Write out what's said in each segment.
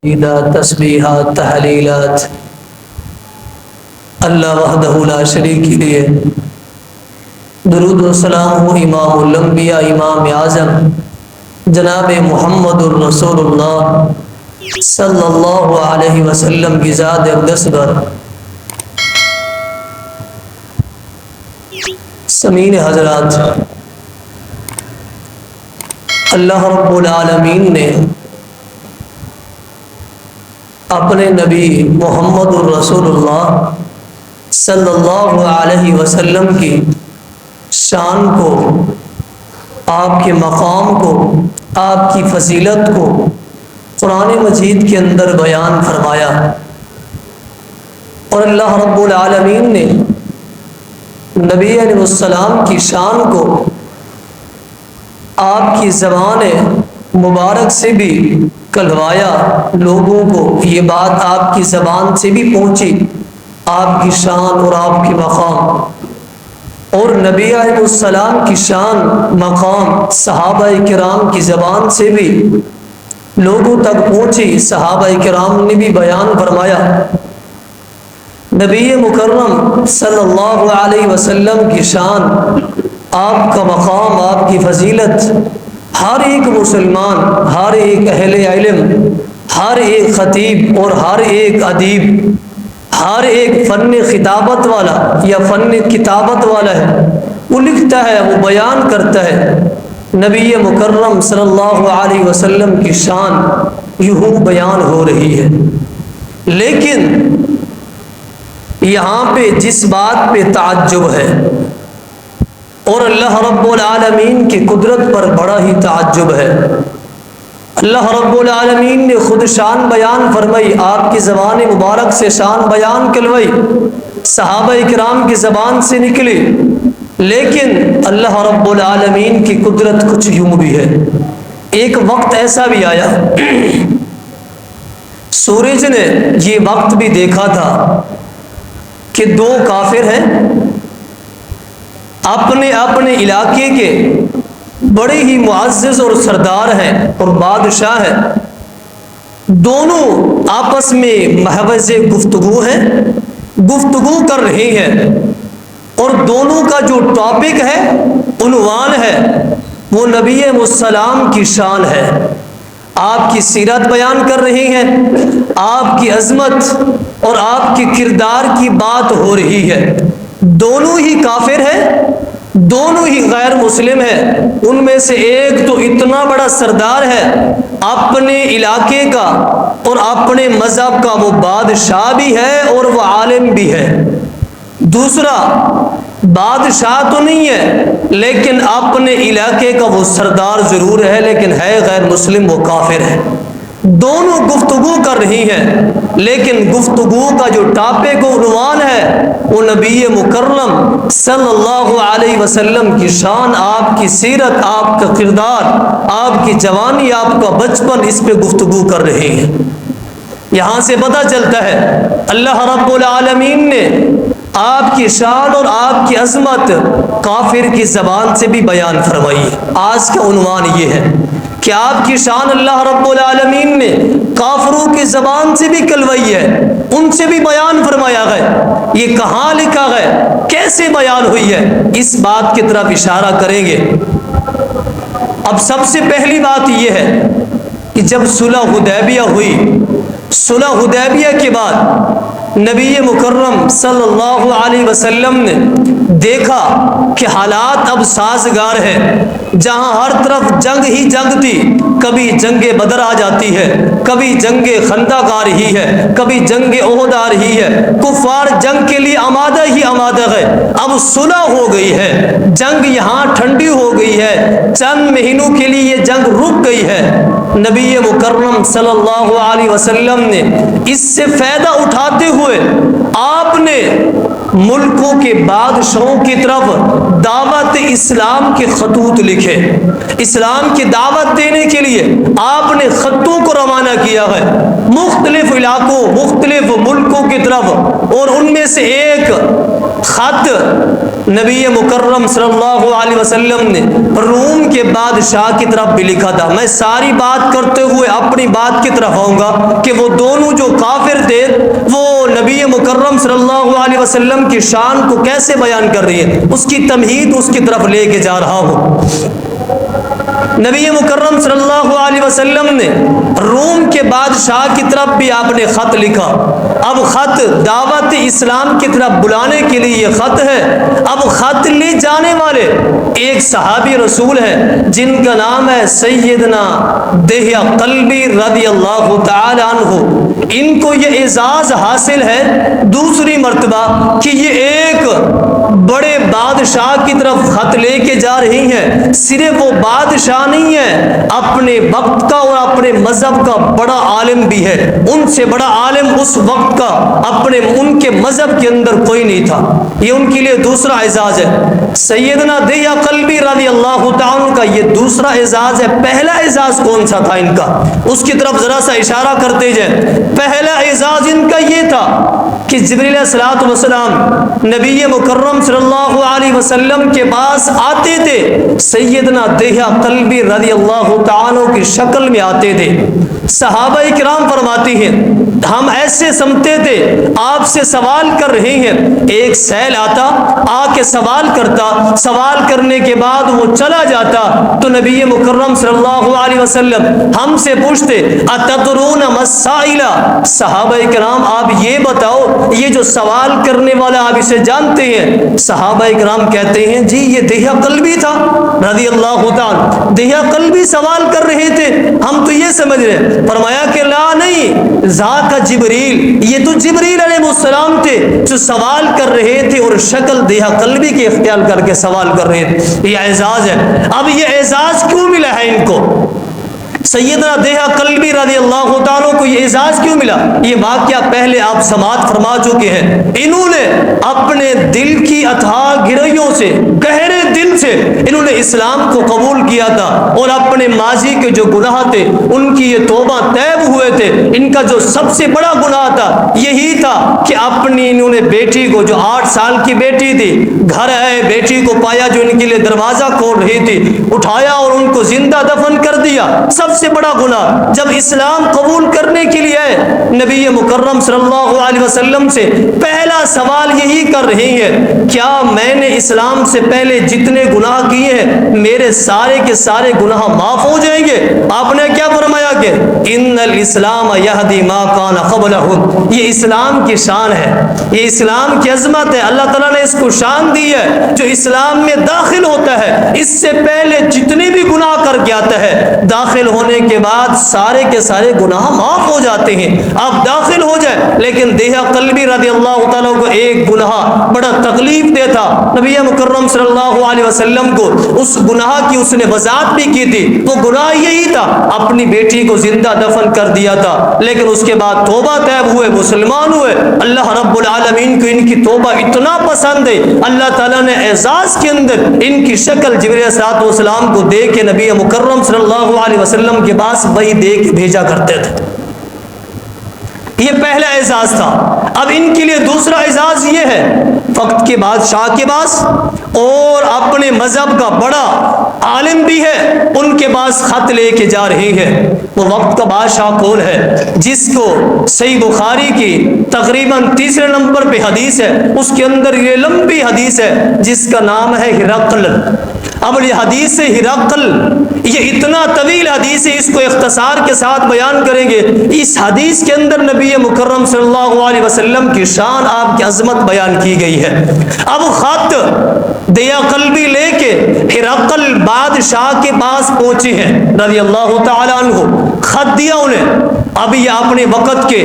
تسبیحات تحلیلات اللہ وحدہ لا شریک کے لیے درود و سلام ہو امام الانبیاء امام اعظم جناب محمد الرسول اللہ صلی اللہ علیہ وسلم کی ذات اقدس پر۔ سامعین حضرات، اللہ رب العالمین نے اپنے نبی محمد الرسول اللہ صلی اللہ علیہ وسلم کی شان کو، آپ کے مقام کو، آپ کی فضیلت کو قرآن مجید کے اندر بیان فرمایا، اور اللہ رب العالمین نے نبی علیہ السلام کی شان کو آپ کی زبان مبارک سے بھی کہلوایا، لوگوں کو یہ بات آپ کی زبان سے بھی پہنچی، آپ کی شان اور آپ کے مقام، اور نبی علیہ السلام کی شان مقام صحابہ کرام کی زبان سے بھی لوگوں تک پہنچی، صحابہ کرام نے بھی بیان فرمایا۔ نبی مکرم صلی اللہ علیہ وسلم کی شان، آپ کا مقام، آپ کی فضیلت ہر ایک مسلمان، ہر ایک اہل علم، ہر ایک خطیب اور ہر ایک ادیب، ہر ایک فن خطابت والا یا فن کتابت والا ہے، وہ لکھتا ہے، وہ بیان کرتا ہے۔ نبی مکرم صلی اللہ علیہ وسلم کی شان یوں بیان ہو رہی ہے، لیکن یہاں پہ جس بات پہ تعجب ہے اور اللہ رب العالمین کی قدرت پر بڑا ہی تعجب ہے، اللہ رب العالمین نے خود شان بیان فرمائی، آپ کی زبان مبارک سے شان بیان کلوائی، صحابہ کرام کی زبان سے نکلی، لیکن اللہ رب العالمین کی قدرت کچھ یوں بھی ہے۔ ایک وقت ایسا بھی آیا، سورج نے یہ وقت بھی دیکھا تھا کہ دو کافر ہیں، اپنے اپنے علاقے کے بڑے ہی معزز اور سردار ہیں اور بادشاہ ہیں، دونوں آپس میں محض گفتگو ہیں، گفتگو کر رہے ہیں، اور دونوں کا جو ٹاپک ہے، عنوان ہے، وہ نبی السلام کی شان ہے، آپ کی سیرت بیان کر رہے ہیں، آپ کی عظمت اور آپ کے کردار کی بات ہو رہی ہے۔ دونوں ہی کافر ہیں، دونوں ہی غیر مسلم ہیں، ان میں سے ایک تو اتنا بڑا سردار ہے اپنے علاقے کا اور اپنے مذہب کا، وہ بادشاہ بھی ہے اور وہ عالم بھی ہے، دوسرا بادشاہ تو نہیں ہے لیکن اپنے علاقے کا وہ سردار ضرور ہے لیکن ہے غیر مسلم، وہ کافر ہے۔ دونوں گفتگو کر رہی ہیں، لیکن گفتگو کا جو ٹاپک و عنوان ہے وہ نبی مکرم صلی اللہ علیہ وسلم کی شان، آپ کی سیرت، آپ کا کردار، آپ کی جوانی، آپ کا بچپن، اس پہ گفتگو کر رہے ہیں۔ یہاں سے پتہ چلتا ہے اللہ رب العالمین نے آپ کی شان اور آپ کی عظمت کافر کی زبان سے بھی بیان فرمائی ہے۔ آج کا عنوان یہ ہے کہ آپ کی شان اللہ رب العالمین نے کافروں کی زبان سے بھی کلوائی ہے، ان سے بھی بیان فرمایا ہے۔ یہ کہاں لکھا ہے، کیسے بیان ہوئی ہے، اس بات کی طرف اشارہ کریں گے۔ اب سب سے پہلی بات یہ ہے کہ جب صلح حدیبیہ ہوئی، صلح حدیبیہ کے بعد نبی مکرم صلی اللہ علیہ وسلم نے دیکھا کہ حالات اب سازگار ہیں، جہاں ہر طرف جنگ ہی جنگ تھی، کبھی جنگ بدر آ جاتی ہے، کبھی جنگ خندق آ رہی ہے، کبھی جنگ احد آ رہی ہے، کفار جنگ کے لیے آمادہ ہی آمادہ ہے۔ اب صلح ہو گئی ہے، جنگ یہاں ٹھنڈی ہو گئی ہے، چند مہینوں کے لیے یہ جنگ رک گئی ہے۔ نبی مکرم صلی اللہ علیہ وسلم نے اس سے فائدہ اٹھاتے ہوئے آپ نے ملکوں کے بادشاہوں کی طرف دعوت اسلام کے خطوط لکھے، اسلام کی دعوت دینے کے لیے آپ نے خطوں کو روانہ کیا ہے مختلف علاقوں، مختلف ملکوں کی طرف، اور ان میں سے ایک خط نبی مکرم صلی اللہ علیہ وسلم نے روم کے بادشاہ کی طرف بھی لکھا تھا. میں ساری بات کرتے ہوئے اپنی بات کی طرف آؤں گا کہ وہ دونوں جو کافر تھے وہ نبی مکرم صلی اللہ علیہ وسلم کی شان کو کیسے بیان کر رہی ہے، اس کی تمہید اس کی طرف لے کے جا رہا ہوں. نبی مکرم صلی اللہ علیہ وسلم نے روم کے بادشاہ کی طرف بھی آپ نے خط لکھا. اب خط دعوت اسلام کی طرف بلانے کے لیے یہ خط ہے. اب خط لے جانے والے ایک صحابی رسول ہیں جن کا نام ہے سیدنا دہیہ قلبی رضی اللہ تعالی عنہ. ان کو یہ اعزاز حاصل ہے دوسری مرتبہ کہ یہ ایک بڑے بادشاہ کی طرف خط لے کے جا رہی ہیں. صرف وہ بادشاہ نہیں ہے، اپنے وقت کا اور اپنے مذہب کا بڑا عالم بھی ہے. ان سے بڑا عالم اس وقت کا اپنے ان کے مذہب کے اندر کوئی نہیں تھا. یہ ان کے لیے دوسرا اعزاز ہے. سیدنا دہیہ قلبی رضی اللہ تعالیٰ کا یہ دوسرا اعزاز ہے. پہلا اعزاز کون سا تھا ان کا، اس کی طرف ذرا سا اشارہ کرتے جائیں. پہلا اعزاز ان کا یہ تھا کہ جبریل علیہ الصلوۃ والسلام نبی مکرم صلی اللہ علیہ وسلم کے پاس آتے تھے، سیدنا دہیہ قلبی رضی اللہ تعالیٰ کی شکل میں آتے تھے. صحابہ کرام فرماتی ہیں ہم ایسے سمتے تھے آپ سے سوال کر رہے ہیں. ایک سیل آتا آ کے سوال کرتا، سوال کرنے کے بعد وہ چلا جاتا تو نبی مکرم صلی اللہ علیہ وسلم ہم سے پوچھتے اتدرون مسائل، صحابہ کرام آپ یہ بتاؤ یہ جو سوال کرنے والا آپ اسے جانتے ہیں؟ صحابہ کرام کہتے ہیں جی یہ دہیہ قلبی تھا رضی اللہ تعالی. دہیہ قلبی سوال کر رہے تھے، ہم تو یہ سمجھ رہے. فرمایا کہ لا نہیں، ذاک جبریل، یہ تو جبریل علیہ السلام تھے جو سوال کر رہے تھے اور شکل دہیہ قلبی کے اختیار کر کے سوال کر رہے تھے. یہ اعزاز ہے. اب یہ اعزاز کیوں ملا ہے ان کو؟ سیدنا دہیہ قلبی رضی اللہ تعالیٰ کو یہ اعزاز کیوں ملا؟ یہ واقعہ پہلے آپ سماعت فرما چکے ہیں. انہوں نے اپنے دل کی اتھاہ گہرائیوں سے، گہرے دل سے انہوں نے اسلام کو قبول کیا تھا اور اپنے ماضی کے جو گناہ تھے ان کی یہ توبہ طیب ہوئے تھے. ان کا جو سب سے بڑا گناہ تھا یہی تھا کہ اپنی انہوں نے بیٹی کو، جو 8 سال کی بیٹی تھی، گھر آئے بیٹی کو پایا جو ان کے لیے دروازہ کھول رہی تھی، اٹھایا اور ان کو زندہ دفن کر دیا. سب سے بڑا گناہ. جب اسلام قبول کرنے کے لیے آئے نبی مکرم صلی اللہ علیہ وسلم سے پہلا سوال یہی کر رہی ہے کیا میں نے اسلام سے پہلے جتنے گناہ کیے ہیں میرے سارے کے سارے گناہ معاف ہو جائیں گے؟ آپ نے کیا فرمایا کہ ان الاسلام یہدی ما کان قبلہ. یہ اسلام کی شان ہے، یہ اسلام کی عظمت ہے. اللہ تعالیٰ نے اس کو شان دی ہے. جو اسلام میں داخل ہوتا ہے اس سے پہلے جتنے بھی گناہ کر کے آتا ہے داخل ہونے کے بعد سارے کے سارے گناہ معاف ہو جاتے ہیں. آپ داخل ہو جائے. لیکن دہیہ قلبی رضی اللہ تعالیٰ کو ایک گناہ بڑا تکلیف دیتا. نبی مکرم صلی اللہ علیہ وسلم کو اس گناہ کی اس نے وضاحت بھی کی تھی. وہ گناہ یہی تھا، اپنی بیٹی کو زندہ دفن کر دیا تھا. لیکن اس کے بعد توبہ طیب ہوئے، مسلمان ہوئے. اللہ رب العالمین کو ان کی توبہ اتنا پسند ہے، اللہ تعالیٰ نے اعزاز کے اندر ان کی شکل جبریل علیہ السلام کو دے کے نبی مکرم صلی اللہ علیہ وسلم کے پاس وہی دے کے بھیجا کرتے تھے. یہ پہلا اعزاز تھا. اب ان کے لیے دوسرا اعزاز یہ ہے وقت کے بادشاہ کے پاس اور اپنے مذہب کا بڑا عالم بھی ہے ان کے پاس خط لے کے جا رہی ہے. وہ وقت کا بادشاہ کون ہے جس کو صحیح بخاری کی تقریباً 3 نمبر پہ حدیث ہے، اس کے اندر یہ لمبی حدیث ہے جس کا نام ہے ہرقل. اب یہ حدیث ہرقل یہ اتنا طویل حدیث ہے، اس کو اختصار کے ساتھ بیان کریں گے. اس حدیث کے اندر نبی مکرم صلی اللہ علیہ وسلم کی شان، آپ کی عظمت بیان کی گئی ہے. اب خط دہیہ قلبی لے کے ہرقل بادشاہ کے پاس پہنچی ہیں رضی اللہ تعالی عنہ. خط دیا انہیں. اب یہ اپنے وقت کے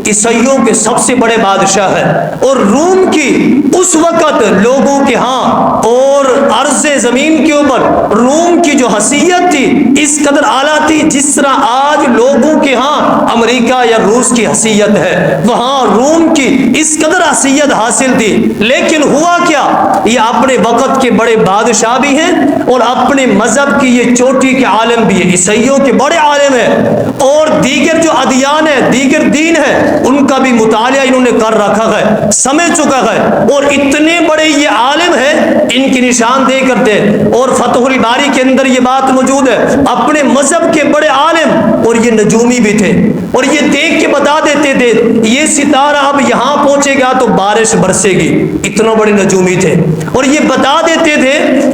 عیسائیوں کے سب سے بڑے بادشاہ ہیں اور روم کی اس وقت لوگوں کے ہاں اور عرض زمین کے اوپر روم کی جو حیثیت تھی اس قدر اعلیٰ تھی جس طرح آج لوگوں کے ہاں امریکہ یا روس کی حیثیت ہے. وہاں روم وجود کی اس قدر حیثیت حاصل تھی، لیکن ہوا کیا، یہ اپنے وقت کے بڑے بادشاہ بھی ہیں اور اپنے مذہب کی یہ چوٹی کے عالم بھی ہیں، عیسائیوں کے بڑے عالم ہیں، اور دیگر جو ادیان ہیں، دیگر دین ہیں، ان کا بھی مطالعہ انہوں نے کر رکھا ہے، سمجھ چکا ہے، اور اتنے بڑے یہ عالم ہیں، ان کی نشاندہی کرتے ہیں۔ اور فتح الباری کے اندر یہ بات موجود ہے، اپنے مذہب کے بڑے عالم، اور یہ نجومی بھی تھے، اور یہ دیکھ کے بتا دیتے تھے یہ ستارہ اب یہاں پہنچے گا تو بارش برسے گی، اتنا بڑے نجومی تھے، اور یہ بتا دیتے تھے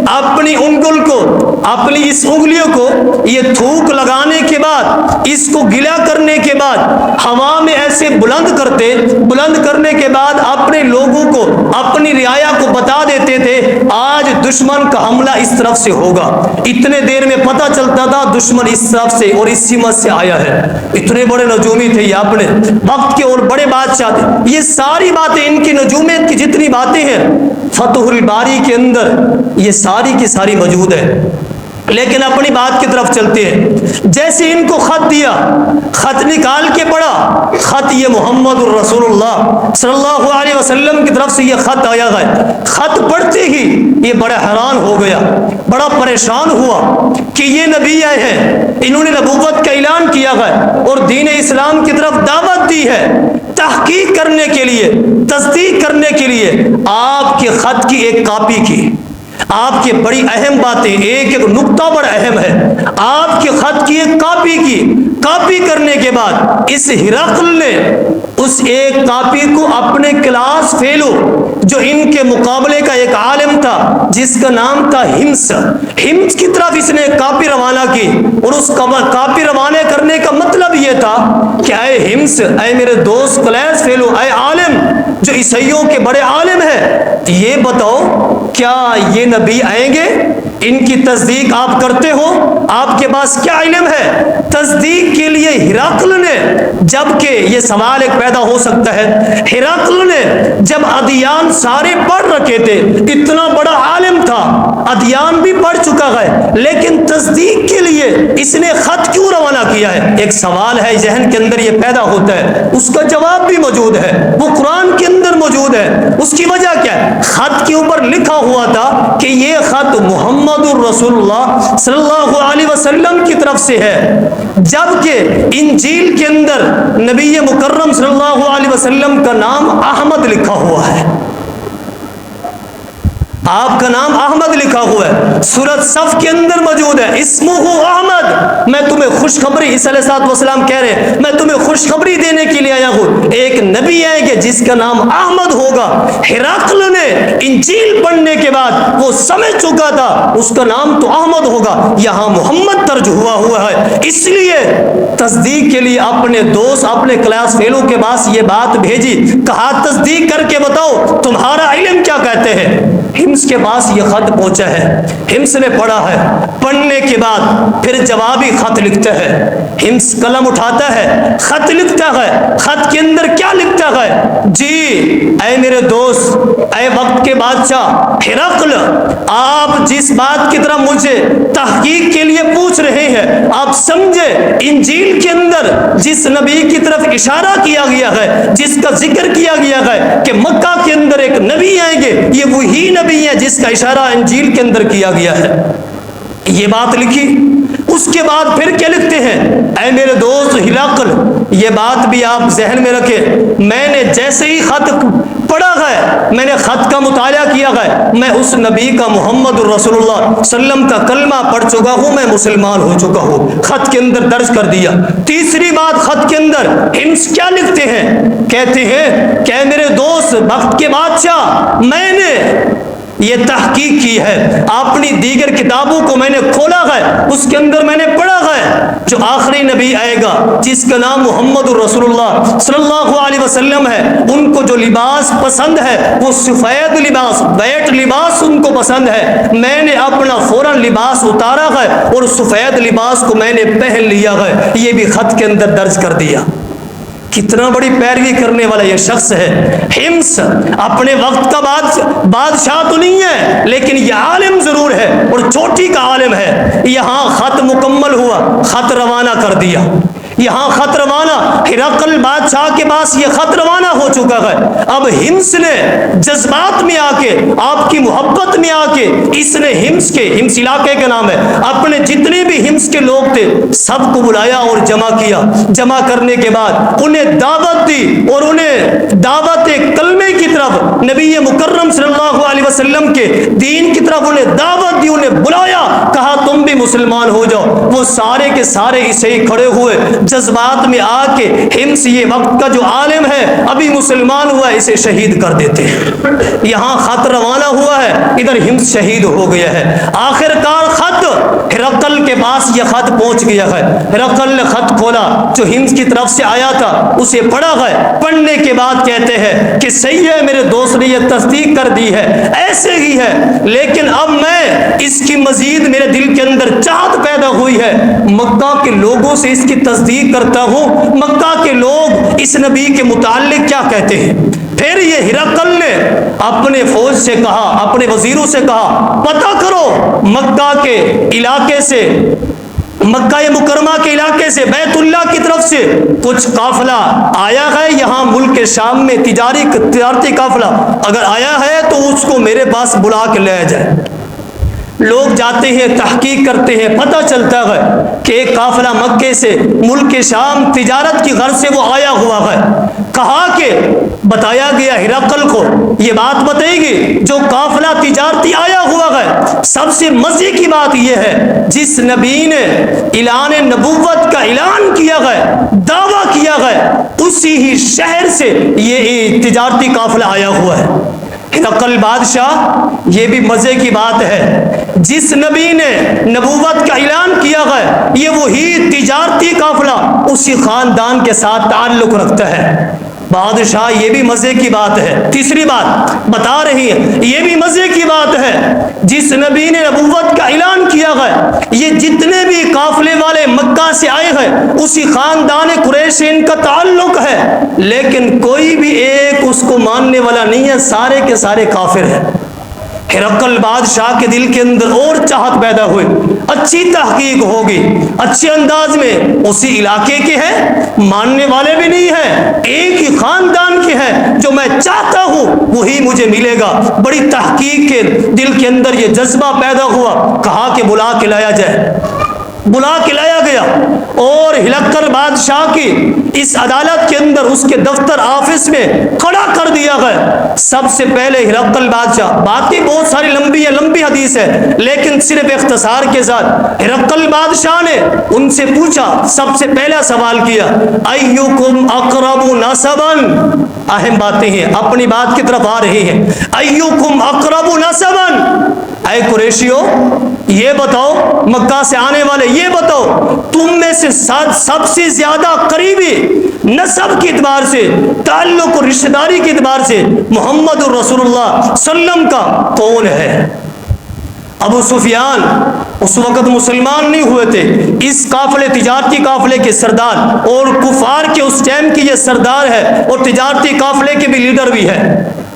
اپنی انگل کو، اپنی اس انگلیوں کو یہ تھوک لگانے کے بعد، اس کو گلا کرنے کے بعد ہوا میں ایسے بلند کرتے، بلند کرنے کے بعد اپنے لوگوں کو، اپنی رعایا کو بتا دیتے تھے آج دشمن کا حملہ اس طرف سے ہوگا، اتنے دیر میں پتہ چلتا تھا دشمن اس طرف سے اور اس سمت سے آیا ہے۔ اتنے بڑے نجومی تھے یہ اپنے وقت کے اور بڑے بادشاہ تھے۔ یہ ساری باتیں، ان کی نجومیت کی جتنی باتیں ہیں فتح الباری کے اندر یہ ساری کی ساری موجود ہے۔ لیکن اپنی بات کی طرف چلتے ہیں۔ جیسے ان کو خط دیا، خط نکال کے پڑھا، خط یہ محمد الرسول اللہ صلی اللہ علیہ وسلم کی طرف سے یہ خط آیا ہے۔ خط پڑھتے ہی یہ بڑا حیران ہو گیا، بڑا پریشان ہوا کہ یہ نبی آئے ہیں، انہوں نے نبوت کا اعلان کیا ہے اور دین اسلام کی طرف دعوت دی ہے۔ تحقیق کرنے کے لیے، تصدیق کرنے کے لیے آپ کے خط کی ایک کاپی کی، آپ کی بڑی اہم باتیں، ایک ایک نقطہ بڑا اہم ہے، آپ کے خط کی ایک کاپی کی، کاپی کرنے کے بعد اس ہرقل نے اس ایک کاپی کو اپنے کلاس فیلو، جو ان کے مقابلے کا ایک عالم تھا جس کا نام تھا ہمس، ہمس کی طرف اس نے کاپی روانہ کی، اور اس کاپی روانہ کرنے کا مطلب یہ تھا کہ اے ہمس، اے میرے دوست کلاس فیلو، اے عالم جو عیسائیوں کے بڑے عالم ہیں، یہ بتاؤ کیا یہ نبی آئیں گے؟ ان کی تصدیق آپ کرتے ہو؟ آپ کے پاس کیا علم ہے؟ تصدیق کے لیے ہرقل نے، جبکہ یہ سوال ایک پیدا ہو سکتا ہے، ہرقل نے جب ادیان سارے پڑھ رکھے تھے، اتنا بڑا عالم تھا، ادیان بھی پڑھ چکا ہے، لیکن تصدیق کے لیے اس نے خط کیوں روانہ کیا ہے؟ ایک سوال ہے ذہن کے اندر یہ پیدا ہوتا ہے، اس کا جواب بھی موجود ہے، وہ قرآن کے اندر موجود ہے۔ اس کی وجہ کیا ہے؟ خط کے اوپر لکھا ہوا تھا کہ یہ خط محمد الرسول اللہ صلی اللہ علیہ وسلم کی طرف سے ہے، جبکہ انجیل کے اندر نبی مکرم صلی اللہ علیہ وسلم کا نام احمد لکھا ہوا ہے، آپ کا نام احمد لکھا ہوا ہے، سورۃ صف کے اندر موجود ہے، اسمہ احمد۔ میں تمہیں خوشخبری، عیسیٰ علیہ السلام کہہ رہے ہیں میں تمہیں خوشخبری دینے کے لیے آیا ہوں، ایک نبی آئے گا جس کا نام احمد ہوگا۔ ہرقل نے انجیل پڑھنے کے بعد وہ سمجھ چکا تھا اس کا نام تو احمد ہوگا، یہاں محمد درج ہوا ہے، اس لیے تصدیق کے لیے اپنے دوست، اپنے کلاس فیلو کے پاس یہ بات بھیجی، کہا تصدیق کر کے بتاؤ تمہارا علم کیا کہتے ہیں۔ ہمس کے پاس یہ خط پہنچا ہے، ہمس نے پڑھا ہے، پڑھنے کے بعد پھر جوابی خط لکھتا ہے، ہمس قلم اٹھاتا ہے، خط لکھتا ہے، خط کے اندر کیا لکھتا ہے؟ جی اے میرے دوست، اے وقت کے بادشاہ ہرقل، آپ جس بات کی طرح مجھے تحقیق کے لیے پوچھ رہے ہیں، آپ سمجھے انجیل کے اندر جس نبی کی طرف اشارہ کیا گیا ہے، جس کا ذکر کیا گیا ہے کہ مکہ کے اندر ایک نبی آئیں گے، یہ وہی نبی ہے جس کا اشارہ انجیل کے اندر کیا گیا ہے۔ یہ بات لکھی، اس کے بعد پھر کیا لکھتے ہیں؟ اے میرے دوست ہرقل، یہ بات بھی آپ ذہن میں رکھیں، میں نے جیسے ہی خط پڑھا ہے، میں نے خط کا مطالعہ کیا ہے، میں اس نبی کا محمد الرسول اللہ صلی اللہ علیہ وسلم کا کلمہ پڑھ چکا ہوں، میں مسلمان ہو چکا ہوں، خط کے اندر درج کر دیا۔ تیسری بات، خط کے اندر ہمس کیا لکھتے ہیں؟ کہتے ہیں کہ اے میرے دوست وقت کے بادشاہ، میں نے یہ تحقیق کی ہے، اپنی دیگر کتابوں کو میں نے کھولا ہے، اس کے اندر میں نے پڑھا ہے جو آخری نبی آئے گا جس کا نام محمد الرسول اللہ صلی اللہ علیہ وسلم ہے، ان کو جو لباس پسند ہے وہ سفید لباس، وائٹ لباس ان کو پسند ہے، میں نے اپنا فوراً لباس اتارا ہے اور سفید لباس کو میں نے پہن لیا ہے، یہ بھی خط کے اندر درج کر دیا۔ کتنا بڑی پیروی کرنے والا یہ شخص ہے ہمس، اپنے وقت کا بادشاہ تو نہیں ہے لیکن یہ عالم ضرور ہے اور چوٹی کا عالم ہے۔ یہاں خط مکمل ہوا، خط روانہ کر دیا، یہاں خط روانہ ہرقل بادشاہ کے پاس یہ خط روانہ ہو چکا ہے. اب ہمس نے جذبات میں آ کے، آپ کی محبت میں آ کے، اس نے ہمس علاقے کا نام ہے، اپنے جتنے بھی ہمس کے لوگ تھے سب کو بلایا اور جمع کیا. جمع کرنے کے بعد انہیں دعوت دی اور انہیں دعوت کلمے کی طرف، نبی مکرم صلی اللہ علیہ وسلم کے دین کی طرف انہیں دعوت دی، انہیں بلایا، کہا تم بھی مسلمان ہو جاؤ. وہ سارے کے سارے اسے ہی کھڑے ہوئے جذبات میں آ کے. ہمس یہ وقت کا جو عالم ہے ابھی مسلمان ہوا ہے، اسے شہید کر دیتے ہیں. یہاں خط روانہ ہوا ہے، ادھر ہمس شہید ہو گیا ہے. آخر کار خط ہرقل کے پاس یہ خط پہنچ گیا ہے. ہرقل نے خط کھولا جو ہمس کی طرف سے آیا تھا، اسے پڑھا ہے. پڑھنے کے بعد کہتے ہیں کہ صحیح ہے، میرے دوست نے یہ تصدیق کر دی ہے، ایسے ہی ہے، لیکن اب میں اس کی مزید میرے دل کے اندر چاہت پیدا ہوئی ہے. مکہ کے لوگوں سے اس کی تصدیق کرتا ہوں، مکہ کے لوگ اس نبی کے متعلق کیا کہتے ہیں. پھر یہ ہرقل نے اپنے فوج سے کہا، اپنے وزیروں سے کہا پتہ کرو مکہ کے علاقے سے، مکہ مکرمہ کے علاقے سے، بیت اللہ کی طرف سے کچھ قافلہ آیا ہے یہاں ملک شام میں، تجارتی قافلہ اگر آیا ہے تو اس کو میرے پاس بلا کے لے جائے. لوگ جاتے ہیں، تحقیق کرتے ہیں، پتہ چلتا ہے کہ ایک قافلہ مکے سے ملک شام تجارت کی غرض سے وہ آیا ہوا ہے. کہا کہ بتایا گیا ہرقل کو یہ بات بتائی گی جو قافلہ تجارتی آیا ہوا ہے. سب سے مزے کی بات یہ ہے جس نبی نے اعلان نبوت کا اعلان کیا ہے، دعویٰ کیا ہے، اسی ہی شہر سے یہ تجارتی قافلہ آیا ہوا ہے. ہرقل بادشاہ، یہ بھی مزے کی بات ہے، جس نبی نے نبوت کا اعلان کیا ہے یہ وہی تجارتی قافلہ اسی خاندان کے ساتھ تعلق رکھتا ہے. بادشاہ، یہ بھی مزے کی بات ہے. تیسری بات بتا رہی ہے، یہ بھی مزے کی بات ہے، جس نبی نے نبوت کا اعلان کیا ہے یہ جتنے بھی قافلے والے مکہ سے آئے ہیں اسی خاندان قریش سے ان کا تعلق ہے، لیکن کوئی بھی ایک اس کو ماننے والا نہیں ہے، سارے کے سارے کافر ہیں. ہرقل بادشاہ کے دل کے اندر اور چاہت پیدا ہوئی، اچھی تحقیق ہوگی، اچھے انداز میں اسی علاقے کے ہیں، ماننے والے بھی نہیں ہیں، ایک ہی خاندان کے ہیں، جو میں چاہتا ہوں وہی مجھے ملے گا. بڑی تحقیق کے دل کے اندر یہ جذبہ پیدا ہوا. کہا کہ بلا کے لایا جائے. بلا کے لایا گیا اور ہرقل بادشاہ کی اس عدالت کے اندر اس کے دفتر آفس میں کھڑا کر دیا گیا. سب سے پہلے ہرقل بادشاہ، باتیں بہت ساری لمبی حدیث ہے لیکن صرف اختصار کے ساتھ، ہرقل بادشاہ نے ان سے پوچھا، سب سے پہلا سوال کیا ایوکم اقرب نسبا. اہم باتیں ہیں، اپنی بات کی طرف آ رہی ہیں. ایوکم اقرب نسبا، اے قریشیو یہ بتاؤ، مکہ سے آنے والے یہ بتاؤ، تم میں سے سب سے زیادہ قریبی نسب کے اعتبار سے، تعلق اور رشتہ داری کے اعتبار سے محمد رسول اللہ صلی اللہ علیہ وسلم کا کون ہے؟ ابو سفیان اس وقت مسلمان نہیں ہوئے تھے، اس قافلے تجارتی قافلے کے سردار اور کفار کے اس ٹائم کی یہ سردار ہے اور تجارتی قافلے کے بھی لیڈر بھی ہے.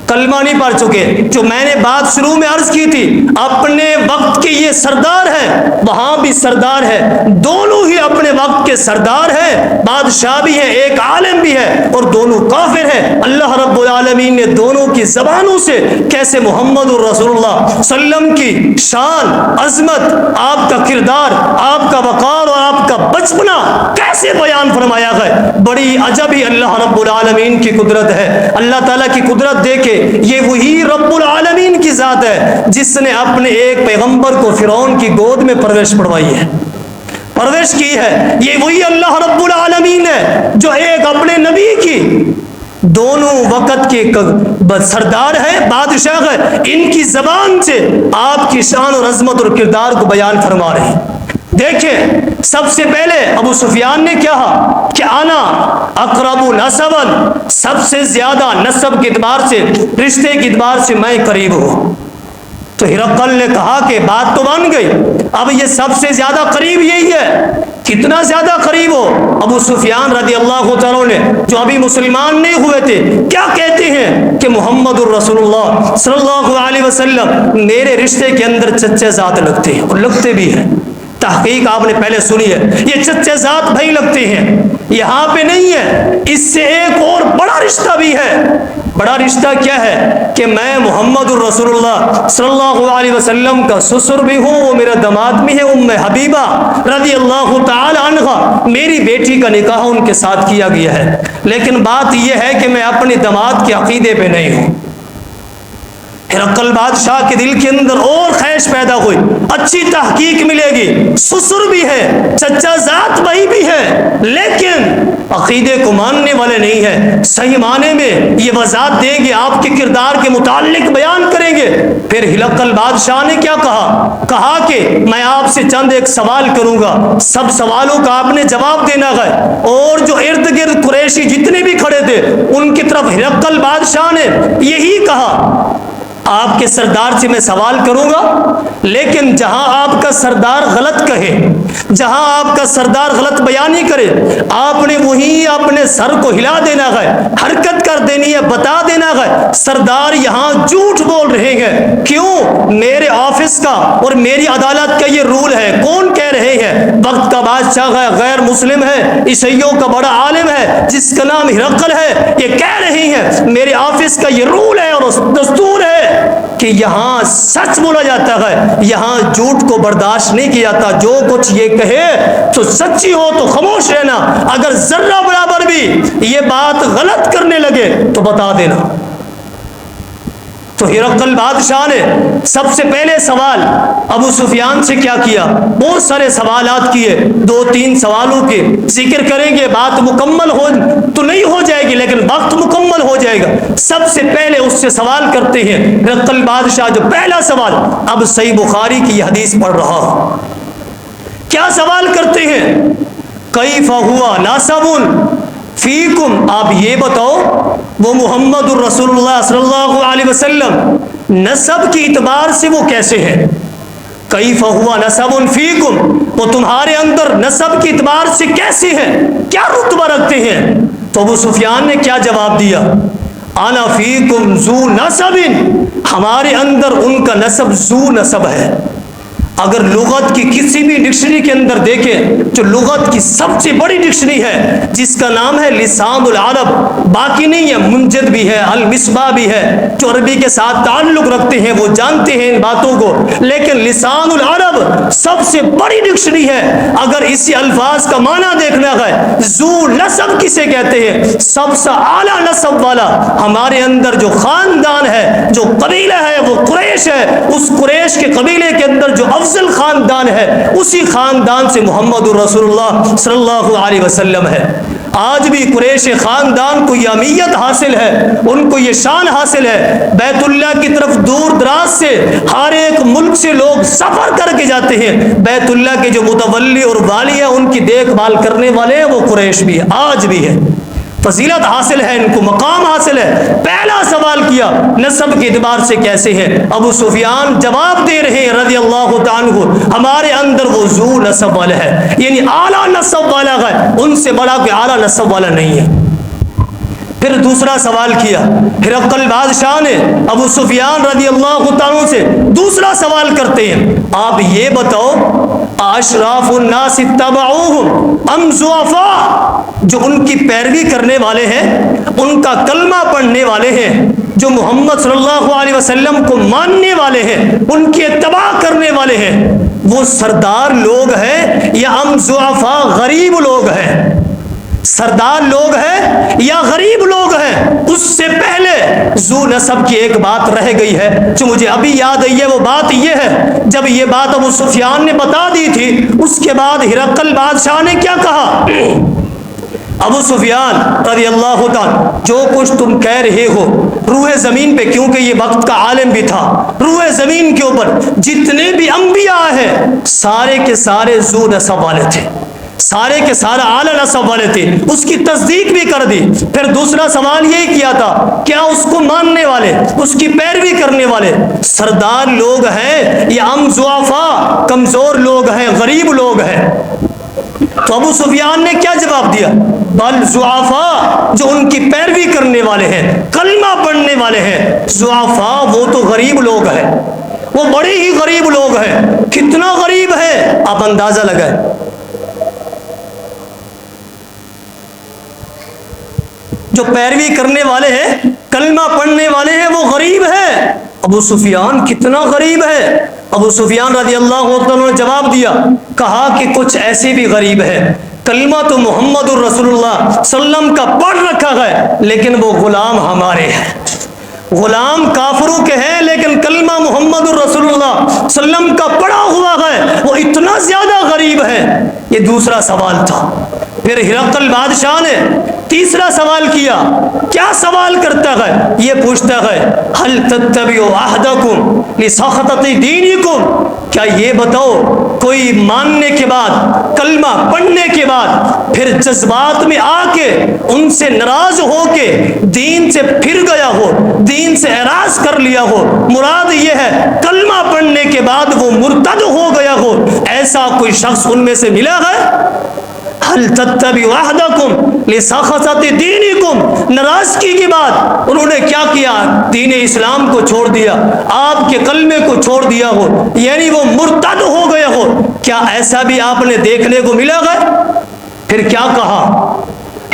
کلمہ نہیں پڑھ چکے. جو میں نے بات شروع میں عرض کی تھی، اپنے وقت کے یہ سردار ہے، وہاں بھی سردار ہے، دونوں ہی اپنے وقت کے سردار ہیں، بادشاہ بھی ہے، ایک عالم بھی ہے، اور دونوں کافر ہیں. اللہ رب العالمین نے دونوں کی زبانوں سے کیسے محمد رسول اللہ صلی اللہ علیہ وسلم کی شان، عظمت، آپ کا کردار، آپ کا وقار اور آپ کا بچپنا کیسے بیان فرمایا ہے. بڑی عجب ہی اللہ رب العالمین کی قدرت ہے. اللہ تعالیٰ کی قدرت دیکھے، یہ وہی رب العالمین کی ذات ہے جس نے اپنے ایک پیغمبر کو فرعون کی گود میں پرورش پڑھوائی ہے، پرورش کی ہے. یہ وہی اللہ رب العالمین ہے جو ایک اپنے نبی کی دونوں وقت کے سردار ہے، بادشاہ ہے، ان کی زبان سے آپ کی شان اور عظمت اور کردار کو بیان فرما رہے ہیں. دیکھیں، سب سے پہلے ابو سفیان نے کہا کہ انا اقرب نسبا، سب سے زیادہ نسب کے اعتبار سے، رشتے کے اعتبار سے میں قریب ہوں. تو ہرقل نے کہا کہ بات تو بن گئی، اب یہ سب سے زیادہ قریب یہی ہے. کتنا زیادہ قریب ہو؟ ابو سفیان رضی اللہ تعالیٰ نے، جو ابھی مسلمان نہیں ہوئے تھے، کیا کہتے ہیں کہ محمد الرسول اللہ صلی اللہ علیہ وسلم میرے رشتے کے اندر چچے ذات لگتے ہیں اور لگتے بھی ہیں. تحقیق آپ نے پہلے سنی ہے، یہ چچے ذات بھائی لگتے ہیں، یہاں پہ نہیں ہے، اس سے ایک اور بڑا رشتہ بھی ہے۔ بڑا رشتہ کیا ہے کہ میں محمد الرسول اللہ صلی اللہ علیہ وسلم کا سسر بھی ہوں، وہ میرا داماد بھی ہے، ام حبیبہ رضی اللہ تعالی عنہا، میری بیٹی کا نکاح ان کے ساتھ کیا گیا ہے، لیکن بات یہ ہے کہ میں اپنے داماد کے عقیدے پہ نہیں ہوں۔ ہرقل بادشاہ کے دل کے اندر اور خواہش پیدا ہوئی، اچھی تحقیق ملے گی، سسر بھی ہے، چچا ذات بھائی بھی ہے، لیکن عقیدے کو ماننے والے نہیں ہیں، صحیح معنی میں یہ وضاحت دیں گے، آپ کے کردار کے متعلق بیان کریں گے۔ پھر ہرقل بادشاہ نے کیا کہا کہ میں آپ سے چند ایک سوال کروں گا، سب سوالوں کا آپ نے جواب دینا ہے۔ اور جو ارد گرد قریشی جتنے بھی کھڑے تھے ان کی طرف ہرقل بادشاہ نے یہی کہا، آپ کے سردار سے میں سوال کروں گا، لیکن جہاں آپ کا سردار غلط کہے، جہاں آپ کا سردار غلط بیانی کرے، آپ نے وہیں اپنے سر کو ہلا دینا ہے، حرکت کر دینی ہے، بتا دینا ہے سردار یہاں جھوٹ بول رہے ہیں۔ کیوں؟ میرے آفس کا اور میری عدالت کا یہ رول ہے۔ کون کہہ رہے ہیں؟ وقت کا بادشاہ ہے، غیر مسلم ہے، عیسائیوں کا بڑا عالم ہے جس کا نام ہرقل ہے، یہ کہہ رہے ہیں میرے آفس کا یہ رول ہے اور دستور ہے کہ یہاں سچ بولا جاتا ہے، یہاں جھوٹ کو برداشت نہیں کیا جاتا۔ جو کچھ یہ کہے تو سچی ہو تو خاموش رہنا، اگر ذرہ برابر بھی یہ بات غلط کرنے لگے تو بتا دینا۔ تو ہرقل بادشاہ نے سب سے پہلے سوال ابو سفیان سے کیا کیا؟ بہت سارے سوالات کیے، 2-3 سوالوں کے ذکر کریں گے، بات مکمل ہو تو نہیں ہو جائے گی لیکن وقت مکمل ہو جائے گا۔ سب سے پہلے اس سے سوال کرتے ہیں ہرقل بادشاہ، جو پہلا سوال، اب صحیح بخاری کی یہ حدیث پڑھ رہا ہوں، کیا سوال کرتے ہیں؟ کیف ہوا ناسب فیکم، آپ یہ بتاؤ وہ محمد الرسول اللہ صلی اللہ علیہ وسلم نسب کی اعتبار سے وہ کیسے ہیں؟ کیف ہوا نسب فیکم، وہ تمہارے اندر نسب کی اعتبار سے کیسے ہیں، کیا رتبہ رکھتے ہیں؟ تو ابو سفیان نے کیا جواب دیا؟ انا فیکم ذو نسب، ہمارے اندر ان کا نسب ذو نسب ہے۔ اگر لغت کی کسی بھی ڈکشنری کے اندر دیکھیں، جو لغت کی سب سے بڑی ڈکشنری ہے جس کا نام ہے لسان العرب، باقی نہیں ہے، منجد بھی ہے، المصباح بھی ہے، جو عربی کے ساتھ تعلق رکھتے ہیں وہ جانتے ہیں ان باتوں کو، لیکن لسان العرب سب سے بڑی ڈکشنری ہے۔ اگر اسی الفاظ کا معنی دیکھنا ہے، ذو نسب کسے کہتے ہیں؟ سب سے اعلیٰ نسب والا، ہمارے اندر جو خاندان ہے، جو قبیلہ ہے وہ قریش ہے، اس قریش کے قبیلے کے اندر جو افضل خاندان ہے، اسی خاندان سے محمد رسول اللہ صلی اللہ علیہ وسلم ہے۔ آج بھی قریش خاندان کو یہ اہمیت حاصل ہے، ان کو یہ شان حاصل ہے، بیت اللہ کی طرف دور دراز سے ہر ایک ملک سے لوگ سفر کر کے جاتے ہیں، بیت اللہ کے جو متولی اور والی ہیں ان کی دیکھ بھال کرنے والے ہیں وہ قریش بھی ہے، آج بھی ہے، فضیلت حاصل ہے، ان کو مقام حاصل ہے۔ پہلا سوال کیا نسب کے اعتبار سے کیسے ہیں؟ ابو سفیان جواب دے رہے ہیں رضی اللہ تعالیٰ عنہ، ہمارے اندر وہ ذو نسب والا ہے، یعنی اعلیٰ نسب والا ہے، ان سے بڑا کوئی اعلیٰ نسب والا نہیں ہے۔ پھر دوسرا سوال کیا ہرقل بادشاہ نے ابو سفیان رضی اللہ تعالیٰ سے، دوسرا سوال کرتے ہیں، آپ یہ بتاؤ اشراف الناس اتبعوہم ام ضعفاء، جو ان کی پیروی کرنے والے ہیں، ان کا کلمہ پڑھنے والے ہیں، جو محمد صلی اللہ علیہ وسلم کو ماننے والے ہیں، ان کی اتباع کرنے والے ہیں، وہ سردار لوگ ہیں یا ام ضعفاء غریب لوگ ہیں؟ سردار لوگ ہیں یا غریب لوگ ہیں؟ اس سے پہلے ذو نسب کی ایک بات رہ گئی ہے جو مجھے ابھی یاد آئی ہے، وہ بات یہ ہے، جب یہ بات ابو سفیان نے بتا دی تھی، اس کے بعد ہرقل بادشاہ نے کیا کہا؟ ابو سفیان رضی اللہ تعالیٰ، جو کچھ تم کہہ رہے ہو روح زمین پہ، کیونکہ یہ وقت کا عالم بھی تھا، روح زمین کے اوپر جتنے بھی انبیاء ہیں سارے کے سارے ذو نسب والے تھے، سارے کے سارے اعلیٰ نسب والے تھے، اس کی تصدیق بھی کر دی۔ پھر دوسرا سوال یہی کیا تھا، کیا اس کو ماننے والے، اس کی پیروی کرنے والے سردار لوگ ہیں یا ام ضعفاء کمزور لوگ ہیں، غریب لوگ ہیں؟ تو ابو سفیان نے کیا جواب دیا؟ بل ضعفاء، جو ان کی پیروی کرنے والے ہیں، کلمہ پڑھنے والے ہیں، ضعفاء وہ تو غریب لوگ ہیں، وہ بڑے ہی غریب لوگ ہیں. کتنا غریب ہے آپ اندازہ لگائیں. جو پیروی کرنے والے ہیں, کلمہ پڑھنے والے ہیں, وہ غریب ہیں. ابو سفیان کتنا غریب ہے. ابو سفیان رضی اللہ عنہ نے جواب دیا, کہا کہ کچھ ایسے بھی غریب ہیں, کلمہ تو محمد الرسول اللہ صلی اللہ علیہ وسلم کا پڑھ رکھا ہے, لیکن وہ غلام ہمارے ہیں. غلام کافروں کے ہیں, لیکن کلمہ محمد الرسول اللہ صلی اللہ علیہ وسلم کا پڑھا ہوا ہے, وہ اتنا زیادہ غریب ہے. یہ دوسرا سوال تھا. پھر ہرقل بادشاہ نے تیسرا سوال کیا. کیا سوال کرتا ہے؟ یہ پوچھتا ہے, هل تتبعوا عهدكم لسخطة دینکم, کیا یہ بتاؤ کوئی ماننے کے بعد, کلمہ پڑھنے کے بعد پھر جذبات میں آ کے ان سے ناراض ہو کے دین سے پھر گیا ہو, دین سے اعراض کر لیا ہو, مراد یہ ہے کلمہ پڑھنے کے بعد وہ مرتد ہو گیا ہو, ایسا کوئی شخص ان میں سے ملا ہے؟ هل تتبعوا عهدكم لسخطة دینکم, ناراضگی کے بعد انہوں نے کیا کیا؟ دین اسلام کو چھوڑ دیا, آپ کے کلمے کو چھوڑ دیا ہو, یعنی وہ مرتد ہو گیا ہو. کیا ایسا بھی آپ نے دیکھنے کو ملا ہے؟ پھر کیا کہا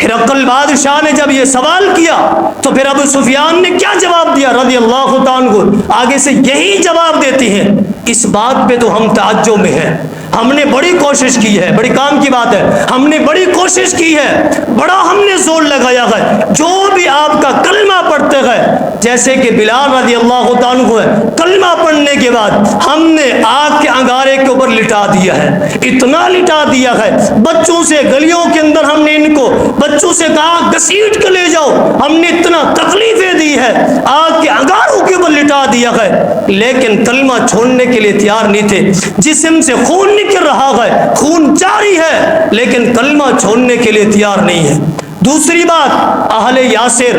ہرقل بادشاہ نے جب یہ سوال کیا تو پھر ابو سفیان نے کیا جواب دیا رضی اللہ تعالیٰ عنہ؟ آگے سے یہی جواب دیتی ہیں. اس بات پہ تو ہم تعجب میں ہیں, ہم نے بڑی کوشش کی ہے, بڑی کام کی بات ہے, ہم نے بڑی کوشش کی ہے, بڑا ہم نے زور لگایا ہے, جو بھی آپ کا کلمہ پڑھتے ہیں, جیسے کہ بلال رضی اللہ تعالیٰ عنہ ہے, کلمہ پڑھنے کے بعد ہم نے آگ کے انگارے کے اوپر لٹا دیا ہے, اتنا لٹا دیا ہے, بچوں سے گلیوں کے اندر ہم نے ان کو بچوں سے کہا گھسیٹ کے لے جاؤ, ہم نے اتنا تکلیفیں دی ہے, آگ کے انگاروں کے اوپر لٹا دیا ہے, لیکن کلمہ چھوڑنے کے لیے تیار نہیں تھے. جسم سے خون نکل رہا ہے, خون جاری ہے, لیکن کلمہ چھوڑنے کے لیے تیار نہیں ہے. دوسری بات, اہل یاسر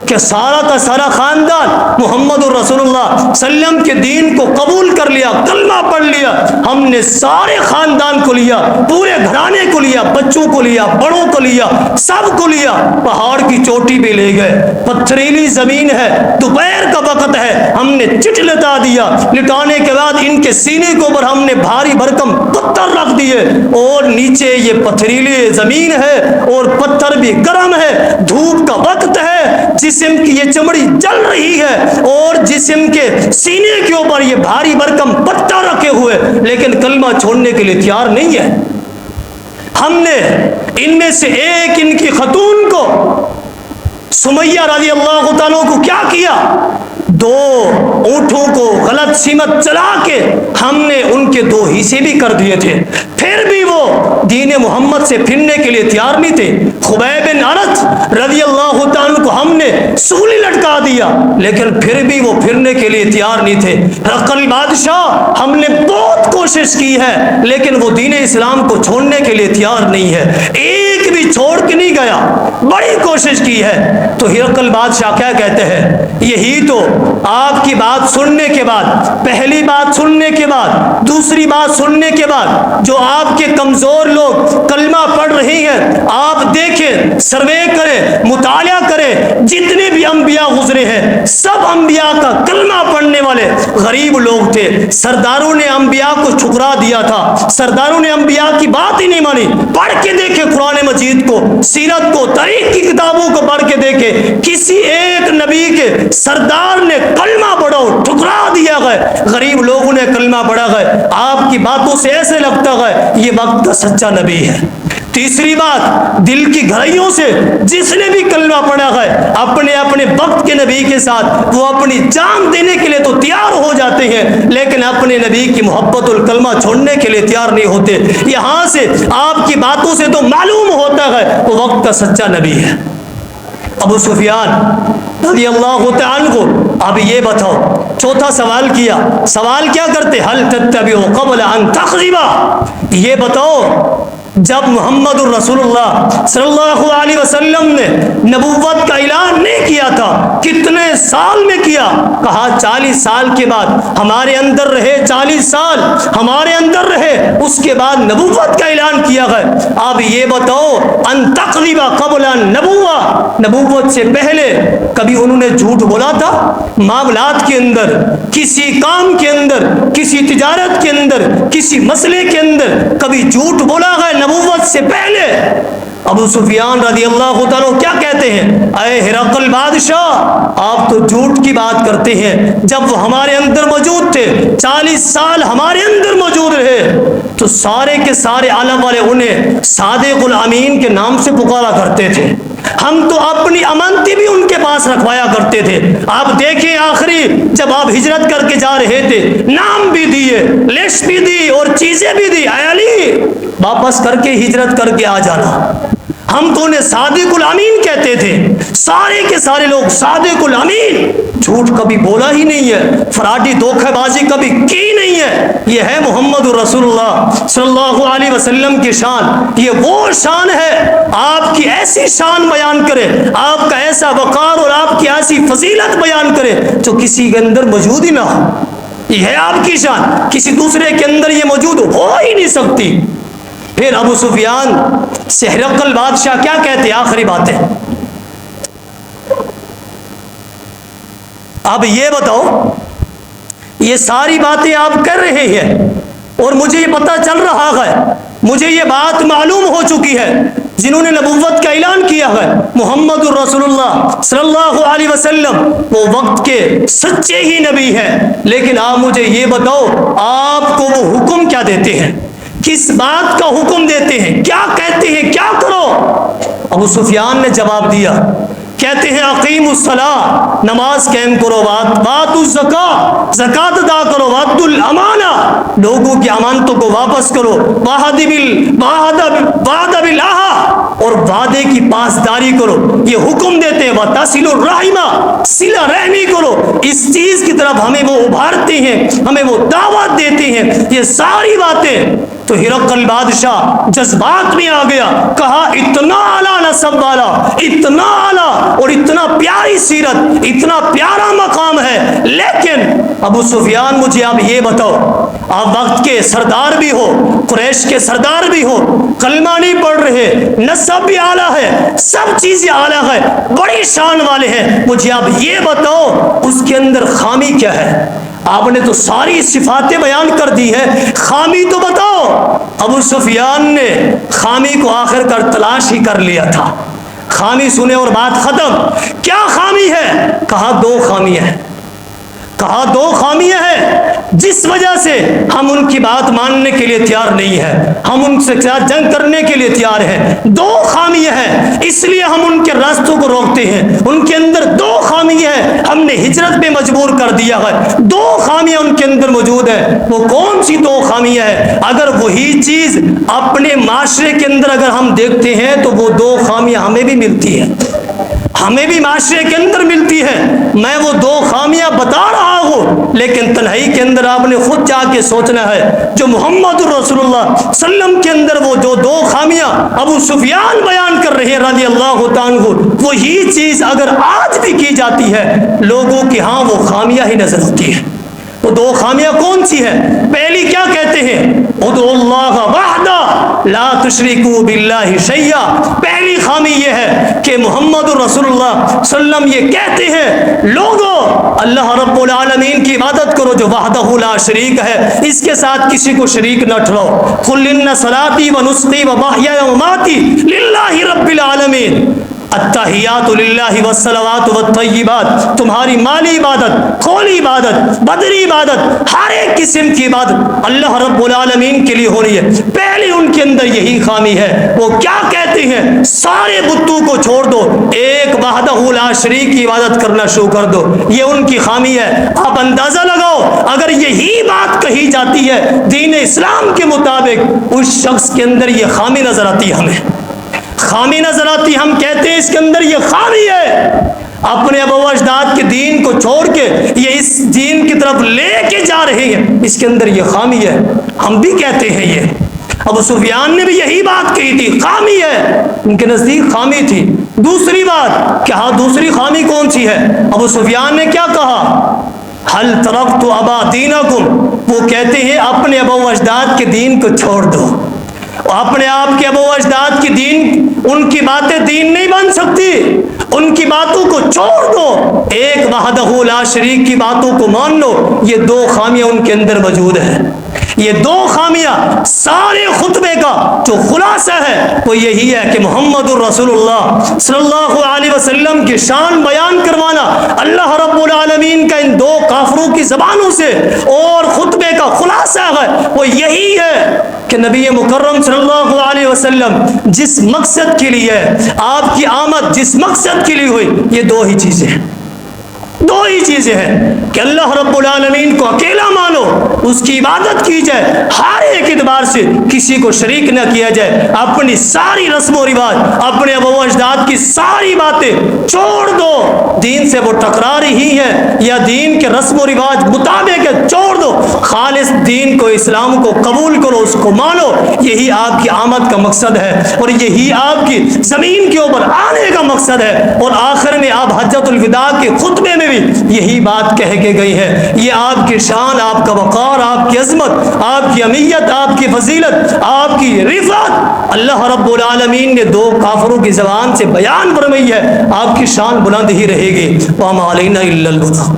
کہ سارا کا سارا خاندان محمد الرسول اللہ صلی اللہ علیہ وسلم کے دین کو قبول کر لیا, کلمہ پڑھ لیا. ہم نے سارے خاندان کو لیا, پورے گھرانے کو لیا, بچوں کو لیا, بڑوں کو لیا, سب کو لیا, پہاڑ کی چوٹی پہ لے گئے, پتھریلی زمین ہے, دوپہر کا وقت ہے, ہم نے چٹ لٹا دیا. لٹانے کے بعد ان کے سینے کے اوپر ہم نے بھاری بھرکم پتھر رکھ دیے, اور نیچے یہ پتھریلی زمین ہے اور پتھر بھی گرم ہے, دھوپ کا وقت ہے, جسم کی یہ چمڑی جل رہی ہے, اور جسم کے سینے کے اوپر یہ بھاری بھرکم پتھر رکھے ہوئے, لیکن کلمہ چھوڑنے کے لیے تیار نہیں ہے. ہم نے ان میں سے ایک ان کی خاتون کو, سمیہ رضی اللہ تعالیٰ کو کیا کیا, 2 اونٹوں کو غلط سمت چلا کے ہم نے ان کے 2 حصے بھی کر دیے تھے, پھر بھی وہ دین محمد سے پھرنے کے لیے تیار نہیں تھے. خبیب بن ارت رضی اللہ تعالیٰ کو ہم نے سولی لٹکا دیا, لیکن پھر بھی وہ پھرنے کے لیے تیار نہیں تھے. ہرقل بادشاہ, ہم نے بہت کوشش کی ہے, لیکن وہ دین اسلام کو چھوڑنے کے لیے تیار نہیں ہے, ایک بھی چھوڑ کے نہیں گیا, بڑی کوشش کی ہے. تو ہرقل بادشاہ کیا کہتے ہیں, یہی تو آپ کی بات سننے کے بعد, پہلی بات سننے کے بعد, دوسری بات سننے کے بعد, جو آپ کے کمزور لوگ کلمہ پڑھ رہے ہیں, آپ دیکھیں, سروے کریں, مطالعہ کریں, جتنے بھی انبیاء گزرے ہیں سب انبیاء کا کلمہ پڑھنے والے غریب لوگ تھے. سرداروں نے انبیاء کو ٹھکرا دیا تھا, سرداروں نے انبیاء کی بات ہی نہیں مانی. پڑھ کے دیکھیں قرآن مجید کو, سیرت کو, تاریخ کی کتابوں کو پڑھ کے دیکھیں, کسی ایک نبی کے سردار نے کلمہ پڑھا ٹھکرا دیا گیا, غریب لوگوں نے کلمہ پڑھا گیا. آپ کی باتوں سے ایسے لگتا ہے یہ وقت کا سچا نبی ہے. تیسری بات, دل کی گہرائیوں سے جس نے بھی کلمہ پڑھا ہے, اپنے اپنے وقت کے نبی کے ساتھ وہ اپنی جان دینے کے لیے تو تیار ہو جاتے ہیں, لیکن اپنے نبی کی محبت الکلمہ چھوڑنے کے لیے تیار نہیں ہوتے. یہاں سے آپ کی باتوں سے تو معلوم ہوتا ہے وہ وقت کا سچا نبی ہے. ابو سفیان رضی اللہ تعالیٰ کو اب یہ بتاؤ, چوتھا سوال کیا, سوال کیا کرتے, حل تتبعوا قبل ان تغضبا, یہ بتاؤ جب محمد الرسول اللہ صلی اللہ علیہ وسلم نے نبوت کا اعلان نہیں کیا تھا, کتنے سال میں کیا؟ کہا 40 سال کے بعد ہمارے اندر رہے، 40 سال ہمارے اندر رہے، اس کے بعد نبوت کا اعلان کیا گیا۔ اب یہ بتاؤ، ان تقذب قبل النبوہ، نبوت سے پہلے کبھی انہوں نے جھوٹ بولا تھا؟ معاملات کے اندر، کسی کام کے اندر، کسی تجارت کے اندر، کسی مسئلے کے اندر کبھی جھوٹ بولا گیا نبوت سے پہلے؟ ابو سفیان رضی اللہ تعالیٰ کیا کہتے ہیں؟ اے ہرقل بادشاہ، آپ تو جھوٹ کی بات کرتے ہیں، جب وہ ہمارے اندر موجود تھے، 40 سال ہمارے اندر موجود رہے، تو سارے کے سارے عالم والے انہیں صادق الامین کے نام سے پکارا کرتے تھے، ہم تو اپنی امانتی بھی ان کے پاس رکھوایا کرتے تھے۔ آپ دیکھیں آخری جب آپ ہجرت کر کے جا رہے تھے، نام بھی دیے، لسٹ بھی دی اور چیزیں بھی دی، اے علی واپس کر کے ہجرت کر کے آ جانا۔ ہم تو انہیں صادق الامین کہتے تھے، سارے کے سارے لوگ صادق الامین، جھوٹ کبھی بولا ہی نہیں ہے، فراڈی دھوکہ بازی کبھی کی نہیں ہے۔ یہ ہے محمد رسول اللہ صلی اللہ علیہ وسلم کی شان، یہ وہ شان ہے، آپ کی ایسی شان بیان کرے، آپ کا ایسا وقار اور آپ کی ایسی فضیلت بیان کرے جو کسی کے اندر موجود ہی نہ ہو۔ یہ ہے آپ کی شان، کسی دوسرے کے اندر یہ موجود ہو ہی نہیں سکتی۔ پھر ابو سفیان سے ہرقل بادشاہ کیا کہتے؟ آخری باتیں، اب یہ بتاؤ، یہ ساری باتیں آپ کر رہے ہیں اور مجھے یہ پتہ چل رہا ہے، مجھے یہ بات معلوم ہو چکی ہے، جنہوں نے نبوت کا اعلان کیا ہے محمد الرسول اللہ صلی اللہ علیہ وسلم، وہ وقت کے سچے ہی نبی ہیں، لیکن آپ مجھے یہ بتاؤ، آپ کو وہ حکم کیا دیتے ہیں؟ کس بات کا حکم دیتے ہیں؟ کیا کہتے ہیں کیا کرو؟ ابو سفیان نے جواب دیا، کہتے ہیں اقیم الصلاۃ، نماز قائم کرو، وآتوا الزکاۃ، زکات ادا کرو، وآتوا الامانہ، لوگوں کی امانتوں کو واپس کرو، وعد بالعہد، اور وعدے کی پاسداری کرو، یہ حکم دیتے ہیں، وتصلوا الرحم، صلہ رحمی کرو، اس چیز کی طرف ہمیں وہ ابھارتے ہیں، ہمیں وہ دعوت دیتے ہیں، یہ ساری باتیں۔ تو ہرقل بادشاہ جذبات میں آ گیا، کہا اتنا اعلیٰ نسب والا، اتنا اعلیٰ اور اتنا پیاری سیرت، اتنا پیارا مقام ہے، لیکن ابو سفیان مجھے آپ یہ بتاؤ، آپ وقت کے سردار بھی ہو، قریش کے سردار بھی ہو، کلمہ نہیں پڑھ رہے، نسب بھی اعلیٰ ہے، سب چیزیں اعلیٰ ہے، بڑی شان والے ہیں، مجھے آپ یہ بتاؤ اس کے اندر خامی کیا ہے؟ آپ نے تو ساری صفاتیں بیان کر دی ہے، خامی تو بتاؤ۔ ابو سفیان نے خامی کو آخر کر تلاش ہی کر لیا تھا، خامی سنے اور بات ختم۔ کیا خامی ہے؟ کہا دو خامیاں ہیں، کہا دو خامیاں ہیں جس وجہ سے ہم ان کی بات ماننے کے لیے تیار نہیں ہیں، ہم ان سے جنگ کرنے کے لیے تیار ہیں۔ دو خامیاں ہیں، اس لیے ہم ان کے راستوں کو روکتے ہیں، ان کے اندر دو خامیاں ہیں، ہم نے ہجرت میں مجبور کر دیا ہے، دو خامیاں ان کے اندر موجود ہیں۔ وہ کون سی دو خامیاں ہیں؟ اگر وہی چیز اپنے معاشرے کے اندر اگر ہم دیکھتے ہیں تو وہ دو خامیاں ہمیں بھی ملتی ہیں، ہمیں بھی معاشرے کے اندر ملتی ہے۔ میں وہ دو خامیاں بتا رہا ہوں، لیکن تنہائی کے اندر آپ نے خود جا کے سوچنا ہے، جو محمد رسول اللہ صلی اللہ علیہ وسلم کے اندر وہ جو دو خامیاں ابو سفیان بیان کر رہے ہیں رضی اللہ تعالیٰ عنہ، وہی چیز اگر آج بھی کی جاتی ہے، لوگوں کے ہاں وہ خامیاں ہی نظر آتی ہیں۔ وہ دو خامیاں کون سی ہیں؟ پہلی کیا کہتے ہیں؟ ادعوا اللہ وحدہ لا تشرکوا باللہ شیئا۔ پہلی خامی یہ ہے کہ محمد رسول اللہ صلی اللہ علیہ وسلم یہ کہتے ہیں، لوگوں اللہ رب العالمین کی عبادت کرو جو وحدہ لا شریک ہے، اس کے ساتھ کسی کو شریک نہ ٹھہراؤ۔ قل ان صلاتی ونسکی ومحیای ومماتی للہ رب العالمین، التحیات للہ والصلوات والطیبات، تمہاری مالی عبادت، کھولی عبادت، بدری عبادت، ہر ایک قسم کی عبادت اللہ رب العالمین کے لیے ہونی ہے۔ پہلی ان کے اندر یہی خامی ہے۔ وہ کیا کہتے ہیں؟ سارے بتوں کو چھوڑ دو، ایک وحدہ لا شریک کی عبادت کرنا شروع کر دو، یہ ان کی خامی ہے۔ آپ اندازہ لگاؤ، اگر یہی بات کہی جاتی ہے دین اسلام کے مطابق، اس شخص کے اندر یہ خامی نظر آتی ہے، ہمیں خامی نظر آتی، ہم کہتے ہیں اس کے اندر یہ خامی ہے، اپنے ابا و اجداد کے دین کو چھوڑ کے یہ اس دین کی طرف لے کے جا رہے ہیں، اس کے اندر یہ خامی ہے، ہم بھی کہتے ہیں یہ۔ ابو سفیان نے بھی یہی بات کہی تھی، خامی ہے، ان کے نزدیک خامی تھی، دوسری بات کہ ہاں دوسری خامی کون سی ہے؟ ابو سفیان نے کیا کہا؟ حل ترکت ابا دینکم، وہ کہتے ہیں اپنے ابا و اجداد کے دین کو چھوڑ دو، اپنے آپ کے ابا و اجداد کی دین، ان کی باتیں دین نہیں بن سکتی، ان کی باتوں کو چھوڑ دو، ایک وحدہ لا شریک کی باتوں کو مان لو۔ یہ دو خامیاں ان کے اندر موجود ہیں، یہ دو خامیاں سارے خطبے کا جو خلاصہ ہے وہ یہی ہے کہ محمد الرسول اللہ صلی اللہ علیہ وسلم کی شان بیان کروانا اللہ رب العالمین کا ان دو کافروں کی زبانوں سے، اور خطبے کا خلاصہ ہے وہ یہی ہے کہ نبی مکرم صلی اللہ علیہ وسلم جس مقصد کے لیے آپ کی آمد جس مقصد کے لیے ہوئی، یہ دو ہی چیزیں ہیں، دو ہی چیزیں ہیں کہ اللہ رب العالمین کو اکیلا مانو، اس کی عبادت کی جائے، ہر ایک اعتبار سے کسی کو شریک نہ کیا جائے، اپنی ساری رسم و رواج، اپنے ابا و اجداد کی ساری باتیں چھوڑ دو، دین سے وہ ٹکرا رہی ہے یا دین کے رسم و رواج مطابق ہے، چھوڑ دو، خالص دین کو، اسلام کو قبول کرو، اس کو مانو، یہی آپ کی آمد کا مقصد ہے اور یہی آپ کی زمین کے اوپر آنے کا مقصد ہے۔ اور آخر میں آپ حجۃ الوداع کے خطبے میں بھی یہی بات کہہ کے گئی ہے، یہ آپ کی شان، آپ کا وقار، آپ کی عظمت، آپ کی اہمیت، آپ کی فضیلت، آپ کی رفعت اللہ رب العالمین نے دو کافروں کی زبان سے بیان فرمائی ہے، آپ کی شان بلند ہی رہے گی۔ وَمَا عَلَيْنَا إِلَّا الْبَلَاغُ۔